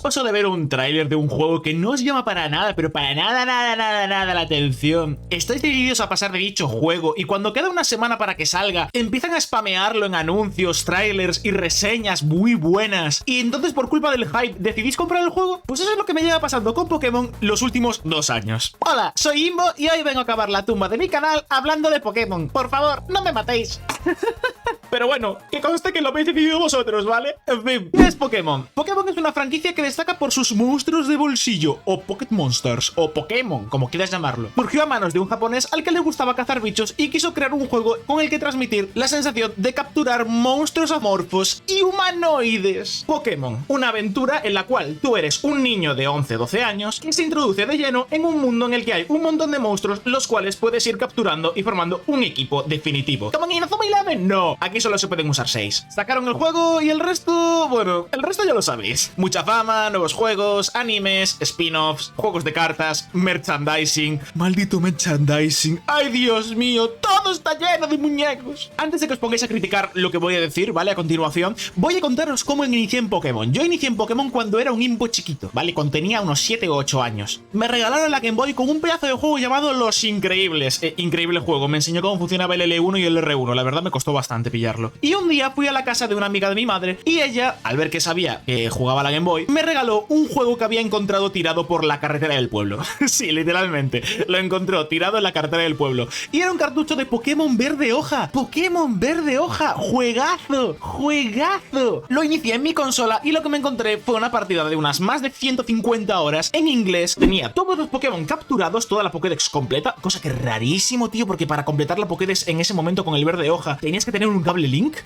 paso de ver un tráiler de un juego que no os llama para nada, pero para nada la atención, estáis decididos a pasar de dicho juego y cuando queda una semana para que salga, empiezan a spamearlo en anuncios, trailers y reseñas muy buenas y entonces por culpa del hype decidís comprar el juego? Pues eso es lo que me lleva pasando con Pokémon los últimos 2 años. Hola, soy Imbo y hoy vengo a acabar la tumba de mi canal hablando de Pokémon. Por favor, no me matéis. Pero bueno, que conste que lo habéis decidido vosotros, ¿vale? En fin, ¿qué es Pokémon? Pokémon es una franquicia que destaca por sus monstruos de bolsillo, o Pocket Monsters, o Pokémon, como quieras llamarlo. Surgió a manos de un japonés al que le gustaba cazar bichos y quiso crear un juego con el que transmitir la sensación de capturar monstruos amorfos y humanoides. Pokémon, una aventura en la cual tú eres un niño de 11-12 años que se introduce de lleno en un mundo en el que hay un montón de monstruos los cuales puedes ir capturando y formando un equipo definitivo. ¿Como en Inazuma Eleven? No, aquí solo se pueden usar 6. Sacaron el juego y el resto, bueno, el resto ya lo sabéis. Mucha fama, nuevos juegos, animes, spin-offs, juegos de cartas, merchandising. Maldito merchandising. ¡Ay, Dios mío! Todo está lleno de muñecos. Antes de que os pongáis a criticar lo que voy a decir, ¿vale? A continuación, voy a contaros cómo inicié en Pokémon. Yo inicié en Pokémon cuando era un imbo chiquito, ¿vale? Cuando tenía unos 7 o 8 años. Me regalaron la Game Boy con un pedazo de juego llamado Los Increíbles. Increíble juego. Me enseñó cómo funcionaba el L1 y el R1. La verdad me costó bastante pillarlo. Y un día fui a la casa de una amiga de mi madre y ella, al ver que sabía que jugaba a la Game Boy, me regaló un juego que había encontrado tirado por la carretera del pueblo. Sí, literalmente. Lo encontró tirado en la carretera del pueblo. Y era un cartucho de Pokémon Verde Hoja. Pokémon Verde Hoja. ¡Juegazo! ¡Juegazo! Lo inicié en mi consola y lo que me encontré fue una partida de unas más de 150 horas en inglés. Tenía todos los Pokémon capturados, toda la Pokédex completa, cosa que es rarísimo, tío, porque para completar la Pokédex en ese momento con el Verde Hoja tenías que tener un cable Link.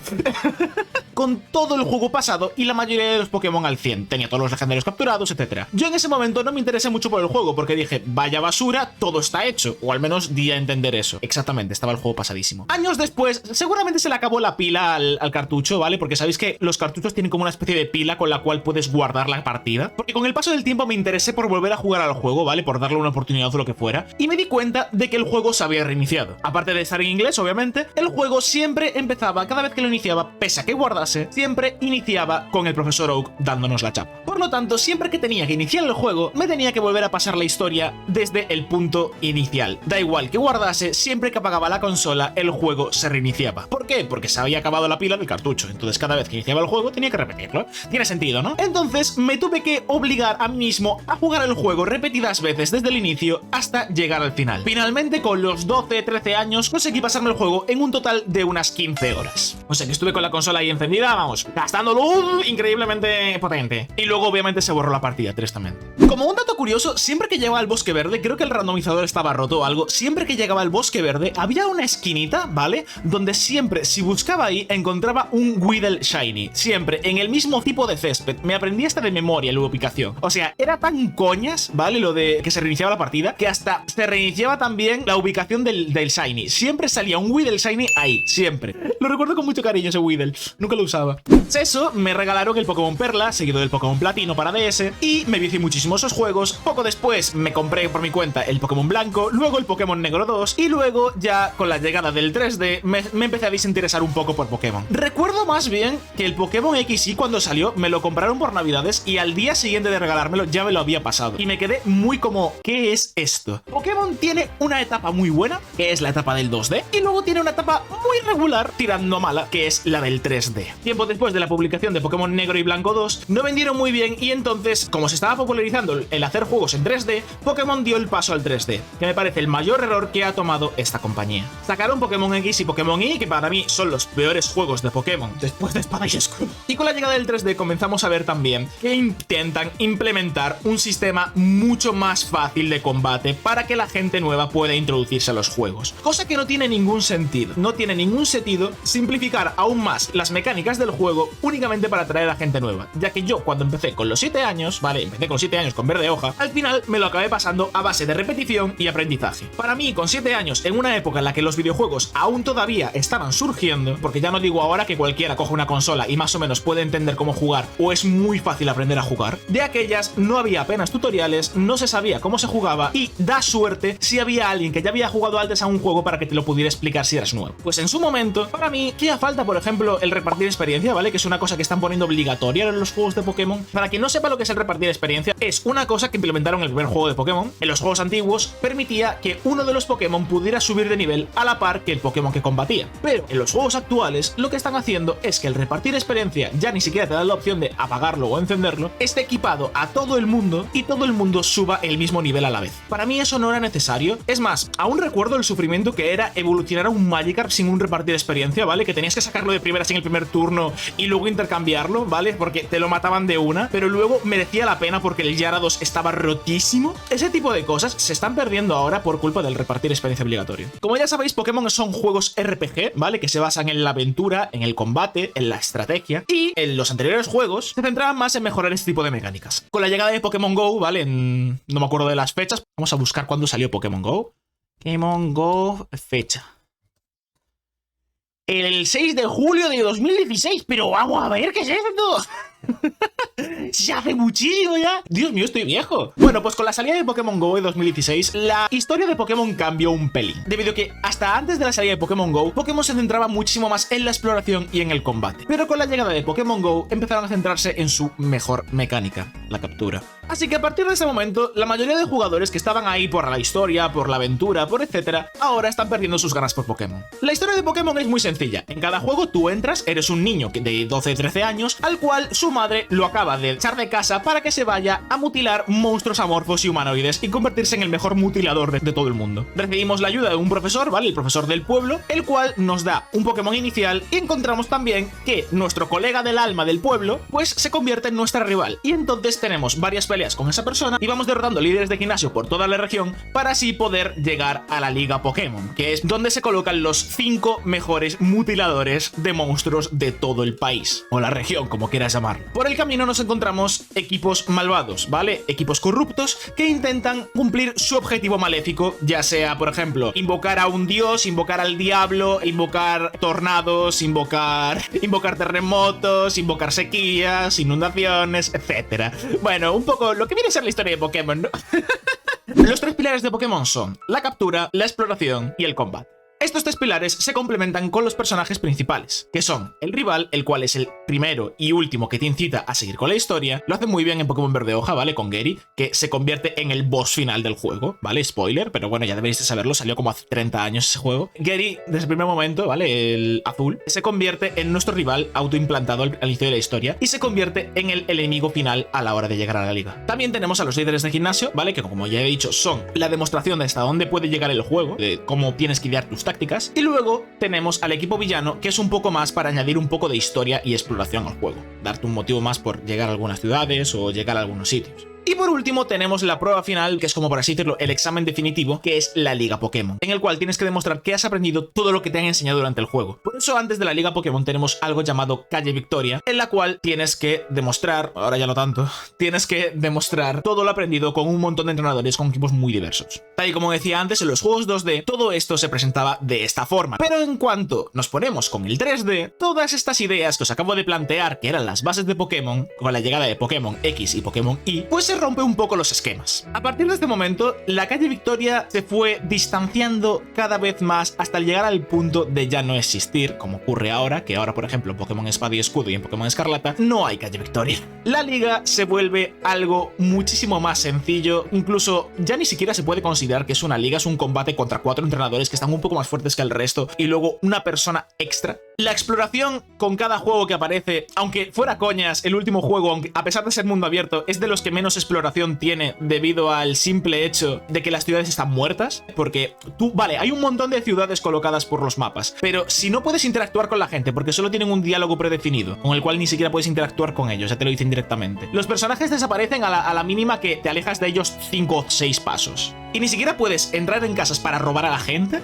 Con todo el juego pasado y la mayoría de los Pokémon al 100. Tenía todos los legendarios capturados, etc. Yo en ese momento no me interesé mucho por el juego porque dije, vaya basura, todo está hecho. O al menos di a entender eso. Exactamente, estaba el juego pasadísimo. Años después, seguramente se le acabó la pila al cartucho, ¿vale? Porque sabéis que los cartuchos tienen como una especie de pila con la cual puedes guardar la partida. Porque con el paso del tiempo me interesé por volver a jugar al juego, ¿vale? Por darle una oportunidad o lo que fuera. Y me di cuenta de que el juego se había reiniciado. Aparte de estar en inglés, obviamente, el juego siempre empezaba, cada vez que lo iniciaba, pese a que guardase, siempre iniciaba con el profesor Oak dándonos la chapa. Por lo tanto, siempre que tenía que iniciar el juego, me tenía que volver a pasar la historia desde el punto inicial. Da igual que guardase, siempre que apagaba la consola, el juego se reiniciaba. ¿Por qué? Porque se había acabado la pila del cartucho. Entonces, cada vez que iniciaba el juego, tenía que repetirlo. Tiene sentido, ¿no? Entonces, me tuve que obligar a mí mismo a jugar el juego repetidas veces desde el inicio hasta llegar al final. Finalmente, con los 12-13 años, conseguí pasarme el juego en un total de unas 15 horas. O sea que estuve con la consola ahí encendida, vamos, gastando luz increíblemente potente. Y luego obviamente se borró la partida directamente. Como un dato curioso, siempre que llegaba al Bosque Verde, creo que el randomizador estaba roto o algo, siempre que llegaba al Bosque Verde había una esquinita, ¿vale? Donde siempre, si buscaba ahí, encontraba un Weedle Shiny. Siempre, en el mismo tipo de césped. Me aprendí hasta de memoria la ubicación. O sea, era tan coñas, ¿vale? Lo de que se reiniciaba la partida, que hasta se reiniciaba también la ubicación del Shiny. Siempre salía un Weedle Shiny ahí, siempre. Lo recuerdo con mucho cariño ese Weedle. Nunca lo usaba. Eso, me regalaron el Pokémon Perla, seguido del Pokémon Platino para DS, y me vicié muchísimo esos juegos. Poco después me compré por mi cuenta el Pokémon Blanco, luego el Pokémon Negro 2, y luego ya con la llegada del 3D me empecé a desinteresar un poco por Pokémon. Recuerdo más bien que el Pokémon XY cuando salió me lo compraron por Navidades y al día siguiente de regalármelo ya me lo había pasado. Y me quedé muy como, ¿qué es esto? Pokémon tiene una etapa muy buena, que es la etapa del 2D, y luego tiene una etapa muy regular, tirando mala, que es la del 3D. Tiempo después de la publicación de Pokémon Negro y Blanco 2, no vendieron muy bien y entonces, como se estaba popularizando el hacer juegos en 3D, Pokémon dio el paso al 3D, que me parece el mayor error que ha tomado esta compañía. Sacaron Pokémon X y Pokémon Y, que para mí son los peores juegos de Pokémon después de Espada y Escudo. Y con la llegada del 3D comenzamos a ver también que intentan implementar un sistema mucho más fácil de combate para que la gente nueva pueda introducirse a los juegos. Cosa que no tiene ningún sentido. No tiene ningún sentido simplificar aún más las mecánicas del juego únicamente para atraer a gente nueva, ya que yo cuando empecé con los 7 años, vale, empecé con 7 años con Verde Hoja, al final me lo acabé pasando a base de repetición y aprendizaje. Para mí, con 7 años, en una época en la que los videojuegos aún todavía estaban surgiendo, porque ya no digo ahora que cualquiera coge una consola y más o menos puede entender cómo jugar, o es muy fácil aprender a jugar, de aquellas no había apenas tutoriales, no se sabía cómo se jugaba y da suerte si había alguien que ya había jugado antes a un juego para que te lo pudiera explicar si eras nuevo. Pues en su momento, para mí, hacía falta, por ejemplo, el repartir experiencia, ¿vale? Que es una cosa que están poniendo obligatoria en los juegos de Pokémon. Para quien no sepa lo que es el repartir experiencia, es una cosa que implementaron en el primer juego de Pokémon. En los juegos antiguos permitía que uno de los Pokémon pudiera subir de nivel a la par que el Pokémon que combatía. Pero en los juegos actuales lo que están haciendo es que el repartir experiencia ya ni siquiera te da la opción de apagarlo o encenderlo, esté equipado a todo el mundo y todo el mundo suba el mismo nivel a la vez. Para mí eso no era necesario. Es más, aún recuerdo el sufrimiento que era evolucionar a un Magikarp sin un repartir experiencia, ¿vale? Que tenías que sacarlo de primeras en el primer turno y luego intercambiarlo, ¿vale? Porque te lo mataban de una, pero luego merecía la pena porque el Gyarados estaba rotísimo. Ese tipo de cosas se están perdiendo ahora por culpa del repartir experiencia obligatorio. Como ya sabéis, Pokémon son juegos RPG, ¿vale? Que se basan en la aventura, en el combate, en la estrategia, y en los anteriores juegos se centraban más en mejorar este tipo de mecánicas. Con la llegada de Pokémon GO, ¿vale? No me acuerdo de las fechas. Vamos a buscar cuándo salió Pokémon GO. Pokémon GO, fecha. El 6 de julio de 2016, pero vamos a ver, ¿qué es esto? Se hace muchísimo ya. Dios mío, estoy viejo. Bueno, pues con la salida de Pokémon GO en 2016, la historia de Pokémon cambió un pelín. Debido a que hasta antes de la salida de Pokémon GO, Pokémon se centraba muchísimo más en la exploración y en el combate. Pero con la llegada de Pokémon GO, empezaron a centrarse en su mejor mecánica, la captura. Así que a partir de ese momento, la mayoría de jugadores que estaban ahí por la historia, por la aventura, por etcétera, ahora están perdiendo sus ganas por Pokémon. La historia de Pokémon es muy sencilla. En cada juego tú entras, eres un niño de 12-13 años, al cual su madre lo acaba de echar de casa para que se vaya a mutilar monstruos amorfos y humanoides y convertirse en el mejor mutilador de todo el mundo. Recibimos la ayuda de un profesor, ¿vale? El profesor del pueblo, el cual nos da un Pokémon inicial y encontramos también que nuestro colega del alma del pueblo, pues se convierte en nuestra rival. Y entonces tenemos varias peleas con esa persona y vamos derrotando líderes de gimnasio por toda la región para así poder llegar a la Liga Pokémon, que es donde se colocan los 5 mejores mutiladores de monstruos de todo el país, o la región, como quieras llamarlo. Por el camino nos encontramos equipos malvados, ¿vale? Equipos corruptos que intentan cumplir su objetivo maléfico, ya sea, por ejemplo, invocar a un dios, invocar al diablo, invocar tornados, invocar terremotos, invocar sequías, inundaciones, etcétera. Bueno, un poco lo que viene a ser la historia de Pokémon, ¿no? Los 3 pilares de Pokémon son la captura, la exploración y el combate. Estos 3 pilares se complementan con los personajes principales, que son el rival, el cual es el primero y último que te incita a seguir con la historia. Lo hace muy bien en Pokémon Verde Hoja, ¿vale? Con Gary, que se convierte en el boss final del juego, ¿vale? Spoiler, pero bueno, ya deberéis de saberlo, salió como hace 30 años ese juego. Gary, desde el primer momento, ¿vale? El azul, se convierte en nuestro rival autoimplantado al inicio de la historia y se convierte en el enemigo final a la hora de llegar a la liga. También tenemos a los líderes de gimnasio, ¿vale? Que como ya he dicho, son la demostración de hasta dónde puede llegar el juego, de cómo tienes que idear tus tácticas. Y luego tenemos al equipo villano, que es un poco más para añadir un poco de historia y exploración al juego, darte un motivo más por llegar a algunas ciudades o llegar a algunos sitios. Y por último tenemos la prueba final, que es como por así decirlo el examen definitivo, que es la Liga Pokémon, en el cual tienes que demostrar que has aprendido todo lo que te han enseñado durante el juego. Por eso antes de la Liga Pokémon tenemos algo llamado Calle Victoria, en la cual tienes que demostrar, ahora ya no tanto, tienes que demostrar todo lo aprendido con un montón de entrenadores con equipos muy diversos. Tal y como decía antes, en los juegos 2D todo esto se presentaba de esta forma, pero en cuanto nos ponemos con el 3D, todas estas ideas que os acabo de plantear, que eran las bases de Pokémon, con la llegada de Pokémon X y Pokémon Y, pues se rompe un poco los esquemas. A partir de este momento, la Calle Victoria se fue distanciando cada vez más hasta llegar al punto de ya no existir, como ocurre ahora, que ahora, por ejemplo, en Pokémon Espada y Escudo y en Pokémon Escarlata, no hay Calle Victoria. La liga se vuelve algo muchísimo más sencillo, incluso ya ni siquiera se puede considerar que es una liga, es un combate contra 4 entrenadores que están un poco más fuertes que el resto y luego una persona extra. La exploración con cada juego que aparece, aunque fuera coñas, el último juego, aunque a pesar de ser mundo abierto, es de los que menos exploración tiene debido al simple hecho de que las ciudades están muertas, porque vale, hay un montón de ciudades colocadas por los mapas, pero si no puedes interactuar con la gente porque solo tienen un diálogo predefinido, con el cual ni siquiera puedes interactuar con ellos, ya te lo dicen directamente. Los personajes desaparecen a la mínima que te alejas de ellos 5 o 6 pasos. Y ni siquiera puedes entrar en casas para robar a la gente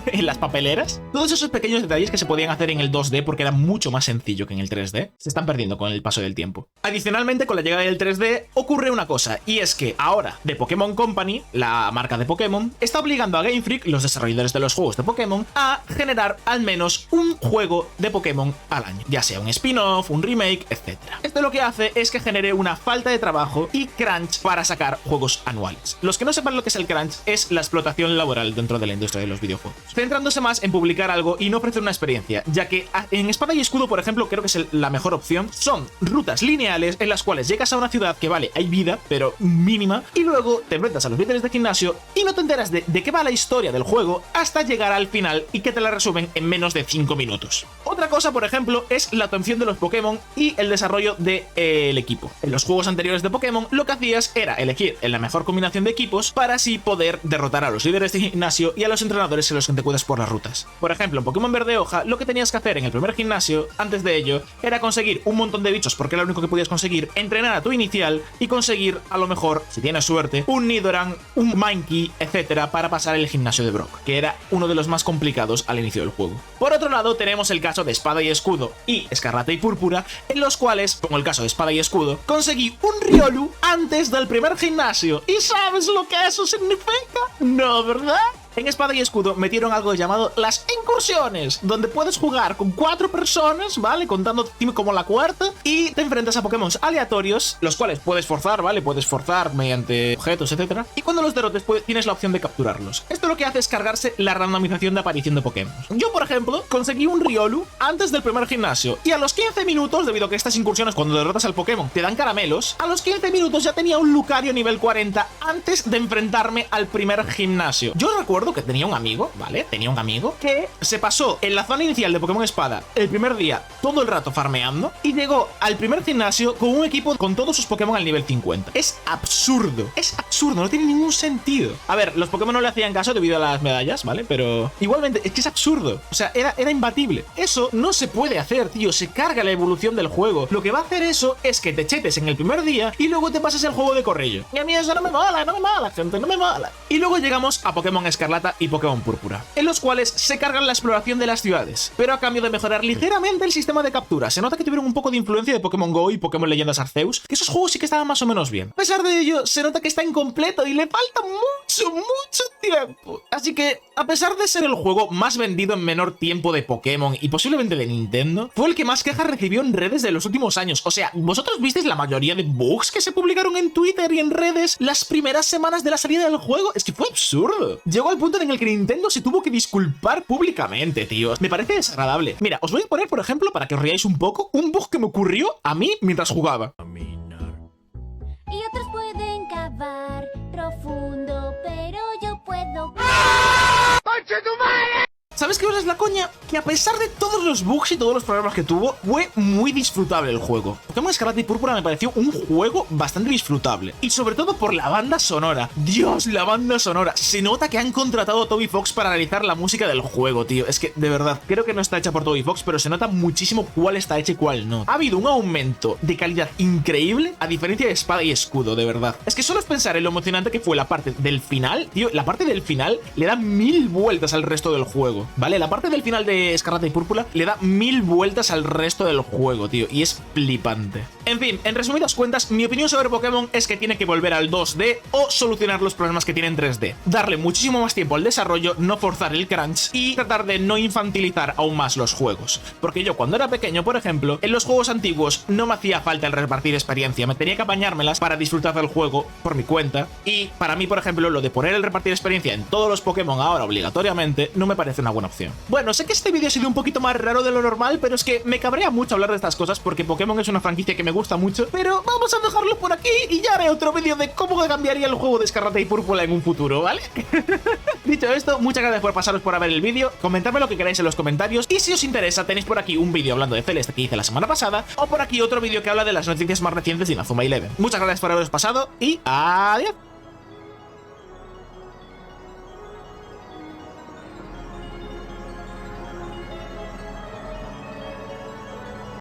en las papeleras. Todos esos pequeños detalles que se podían hacer en el 2D porque era mucho más sencillo que en el 3D, se están perdiendo con el paso del tiempo. Adicionalmente, con la llegada del 3D ocurre una cosa, y es que ahora The Pokémon Company, la marca de Pokémon, está obligando a Game Freak, los desarrolladores de los juegos de Pokémon, a generar al menos un juego de Pokémon al año, ya sea un spin-off, un remake, etc. Esto lo que hace es que genere una falta de trabajo y crunch para sacar juegos anuales. Los que no sepan lo que es el crunch es la explotación laboral dentro de la industria de los videojuegos, centrándose más en publicar algo y no ofrecer una experiencia, ya ya que en Espada y Escudo, por ejemplo, creo que es la mejor opción. Son rutas lineales en las cuales llegas a una ciudad que vale, hay vida, pero mínima, y luego te enfrentas a los líderes de gimnasio y no te enteras de qué va la historia del juego hasta llegar al final y que te la resumen en menos de 5 minutos. Otra cosa, por ejemplo, es la obtención de los Pokémon y el desarrollo del equipo. En los juegos anteriores de Pokémon, lo que hacías era elegir la mejor combinación de equipos para así poder derrotar a los líderes de gimnasio y a los entrenadores en los que te cuidas por las rutas. Por ejemplo, en Pokémon Verde Hoja, lo que tenías que hacer en el primer gimnasio, antes de ello, era conseguir un montón de bichos, porque era lo único que podías conseguir, entrenar a tu inicial y conseguir, a lo mejor, si tienes suerte, un Nidoran, un Mankey, etcétera, para pasar el gimnasio de Brock, que era uno de los más complicados al inicio del juego. Por otro lado, tenemos el caso de Espada y Escudo y Escarlata y Púrpura, en los cuales, como el caso de Espada y Escudo, conseguí un Riolu antes del primer gimnasio. ¿Y sabes lo que eso significa? No, ¿verdad? En Espada y Escudo metieron algo llamado las incursiones, donde puedes jugar con 4 personas, ¿vale? Contando como la cuarta, y te enfrentas a Pokémon aleatorios, los cuales puedes forzar, ¿vale? Puedes forzar mediante objetos, etcétera. Y cuando los derrotes, tienes la opción de capturarlos. Esto lo que hace es cargarse la randomización de aparición de Pokémon. Yo, por ejemplo, conseguí un Riolu antes del primer gimnasio, y a los 15 minutos, debido a que estas incursiones, cuando derrotas al Pokémon, te dan caramelos, a los 15 minutos ya tenía un Lucario nivel 40 antes de enfrentarme al primer gimnasio. Yo recuerdo que tenía un amigo, ¿vale? Tenía un amigo que se pasó en la zona inicial de Pokémon Espada el primer día todo el rato farmeando y llegó al primer gimnasio con un equipo con todos sus Pokémon al nivel 50. Es absurdo, no tiene ningún sentido. A ver, los Pokémon no le hacían caso debido a las medallas, ¿vale? Pero igualmente, es que es absurdo. O sea, era imbatible. Eso no se puede hacer, tío. Se carga la evolución del juego. Lo que va a hacer eso es que te chetes en el primer día y luego te pases el juego de corrello. Y a mí eso no me mola, gente, no me mola. Y luego llegamos a Pokémon Escarlata y Pokémon Púrpura, en los cuales se cargan la exploración de las ciudades, pero a cambio de mejorar ligeramente el sistema de captura. Se nota que tuvieron un poco de influencia de Pokémon GO y Pokémon Leyendas Arceus, que esos juegos sí que estaban más o menos bien. A pesar de ello, se nota que está incompleto y le falta mucho tiempo. Así que, a pesar de ser el juego más vendido en menor tiempo de Pokémon y posiblemente de Nintendo, fue el que más quejas recibió en redes de los últimos años. O sea, ¿vosotros visteis la mayoría de bugs que se publicaron en Twitter y en redes las primeras semanas de la salida del juego? Es que fue absurdo. Llegó al punto en el que Nintendo se tuvo que disculpar públicamente, tío. Me parece desagradable. Mira, os voy a poner, por ejemplo, para que os riáis un poco, un bug que me ocurrió a mí mientras jugaba. Y otros pueden cavar profundo, pero yo puedo... ¡Conche tu madre! ¿Sabes qué es la coña? Que a pesar de todos los bugs y todos los problemas que tuvo, fue muy disfrutable el juego. Pokémon Escarlata y Púrpura me pareció un juego bastante disfrutable. Y sobre todo por la banda sonora. Dios, la banda sonora. Se nota que han contratado a Toby Fox para realizar la música del juego, tío. Es que, de verdad, creo que no está hecha por Toby Fox, pero se nota muchísimo cuál está hecha y cuál no. Ha habido un aumento de calidad increíble, a diferencia de Espada y Escudo, de verdad. Es que solo es pensar en lo emocionante que fue la parte del final, tío. La parte del final le da 1000 vueltas al resto del juego, ¿vale? La parte del final de Escarlata y Púrpura le da 1000 vueltas al resto del juego, tío, y es flipante. En fin, en resumidas cuentas, mi opinión sobre Pokémon es que tiene que volver al 2D o solucionar los problemas que tiene en 3D. Darle muchísimo más tiempo al desarrollo, no forzar el crunch y tratar de no infantilizar aún más los juegos. Porque yo cuando era pequeño, por ejemplo, en los juegos antiguos no me hacía falta el repartir experiencia, me tenía que apañármelas para disfrutar del juego por mi cuenta. Y para mí, por ejemplo, lo de poner el repartir experiencia en todos los Pokémon ahora obligatoriamente no me parece una buena opción. Bueno, sé que este vídeo ha sido un poquito más raro de lo normal, pero es que me cabrea mucho hablar de estas cosas porque Pokémon es una franquicia que me gusta mucho, pero vamos a dejarlo por aquí y ya haré otro vídeo de cómo cambiaría el juego de Escarlata y Púrpura en un futuro, ¿vale? Dicho esto, muchas gracias por pasaros por ver el vídeo, comentadme lo que queráis en los comentarios y si os interesa tenéis por aquí un vídeo hablando de Celeste que hice la semana pasada o por aquí otro vídeo que habla de las noticias más recientes de Inazuma Eleven. Muchas gracias por haberos pasado y adiós.